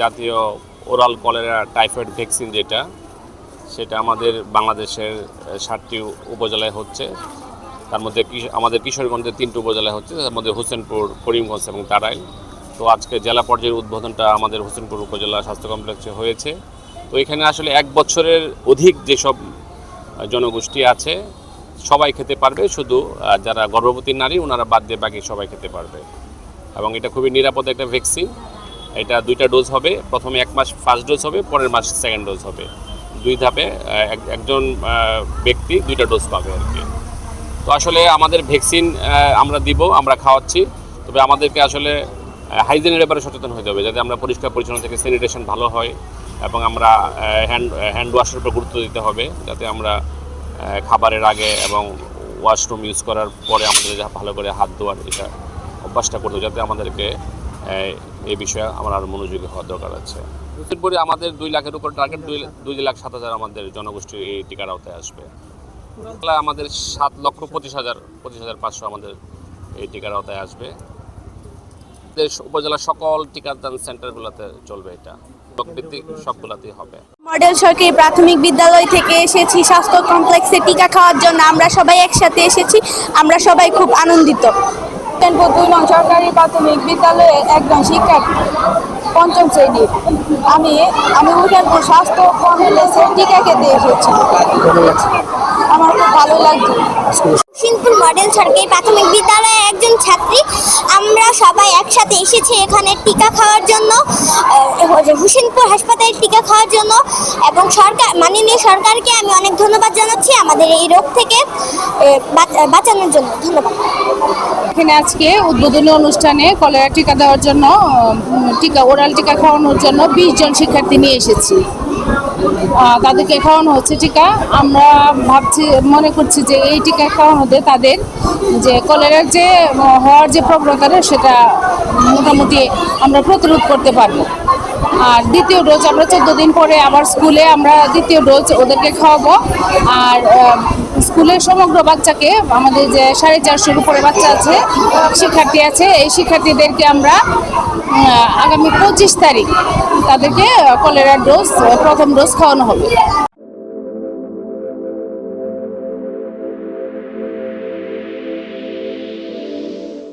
জাতীয় oral cholera typhoid vaccine সেটা আমাদের বাংলাদেশের 7টি উপজেলায় হচ্ছে। তার মধ্যে আমাদের কিশোরগঞ্জের 3টি উপজেলায় হচ্ছে, তার মধ্যে হোসেনপুর, করিমগঞ্জ এবং টাঙ্গাইল। তো আজকে জেলা পর্যায়ের উদ্বোধনটা আমাদের হোসেনপুর উপজেলা স্বাস্থ্য কমপ্লেক্সে হয়েছে। তো এখানে আসলে 1 বছরের অধিক যেসব জনগোষ্ঠী আছে সবাই খেতে পারবে, শুধু যারা গর্ভবতী নারী ওনারা বাদ দিয়ে বাকি সবাই খেতে পারবে। এবং এটা খুবই নিরাপদ একটা ভ্যাকসিন। এটা 2টা ডোজ হবে, প্রথমে 1 মাস ফার্স্ট ডোজ হবে, পরের মাস সেকেন্ড ডোজ হবে। 2 ধাপে একজন ব্যক্তি 2টা ডোজ পাবে আর কি। তো আসলে আমাদের ভ্যাকসিন আমরা দিব, আমরা খাওয়াচ্ছি, তবে আমাদেরকে আসলে হাইজিনের ব্যাপারে সচেতন হতে হবে, যাতে আমরা পরিষ্কার পরিচ্ছন্ন থেকে স্যানিটেশন ভালো হয়, এবং আমরা হ্যান্ড ওয়াশের উপর গুরুত্ব দিতে হবে, যাতে আমরা খাবারের আগে এবং ওয়াশরুম ইউজ করার পরে আমাদের ভালো করে হাত ধোয়ার এটা অভ্যাসটা করতে, যাতে আমাদেরকে এই বিষয়ে আমার আরও মনোযোগী হওয়ার দরকার আছে। এরপরে আমাদের 2 লাখের উপর টার্গেট, 2,07,000 আমাদের জনগোষ্ঠী এই টিকার আওতায় আসবে। আমাদের 7,25,500 আমাদের এই টিকার আওতায় আসবে। উপজেলার সকল টিকাদান সেন্টারগুলোতে চলবে, এটা ব্লকভিত্তিক সবগুলোতেই হবে। মডেল সরকারি প্রাথমিক বিদ্যালয় থেকে এসেছি স্বাস্থ্য কমপ্লেক্সে টিকা খাওয়ার জন্য। আমরা সবাই একসাথে এসেছি, আমরা সবাই খুব আনন্দিত। সরকারি প্রাথমিক বিদ্যালয়ে একজন শিক্ষার্থী, 5ম শ্রেণীর। আমি উঠানপুর স্বাস্থ্য কমপ্লেক্সে টিকা খেতে এসেছি, আমার খুব ভালো লাগছে। হোসেনপুর মডেল সরকারি প্রাথমিক বিদ্যালয়ের একজন ছাত্রী। আমরা সবাই একসাথে এসেছি এখানে টিকা খাওয়ার জন্য, হোসেনপুর হাসপাতালে টিকা খাওয়ার জন্য। এবং মাননীয় সরকারকে আমি অনেক ধন্যবাদ জানাচ্ছি আমাদের এই রোগ থেকে বাঁচানোর জন্য। ধন্যবাদ। এখানে আজকে উদ্বোধনী অনুষ্ঠানে কলেরা টিকা দেওয়ার জন্য, ওরাল টিকা খাওয়ানোর জন্য 20 জন শিক্ষার্থী নিয়ে এসেছি। তাদেরকে খাওয়ানো হচ্ছে টিকা। আমরা মনে করছি যে এই টিকা খাওয়ানোতে তাদের যে কলেরার যে হওয়ার যে প্রবণতা সেটা মোটামুটি আমরা প্রতিরোধ করতে পারবো। আর দ্বিতীয় ডোজ আমরা 14 দিন পরে আবার স্কুলে আমরা দ্বিতীয় ডোজ ওদেরকে খাওয়াবো। আর স্কুলের সমগ্র বাচ্চাকে, আমাদের যে 450 উপরে বাচ্চা আছে, শিক্ষার্থী আছে, এই শিক্ষার্থীদেরকে আমরা আগামী 25 তারিখ তাদেরকে কলেরার প্রথম ডোজ খাওয়ানো হবে।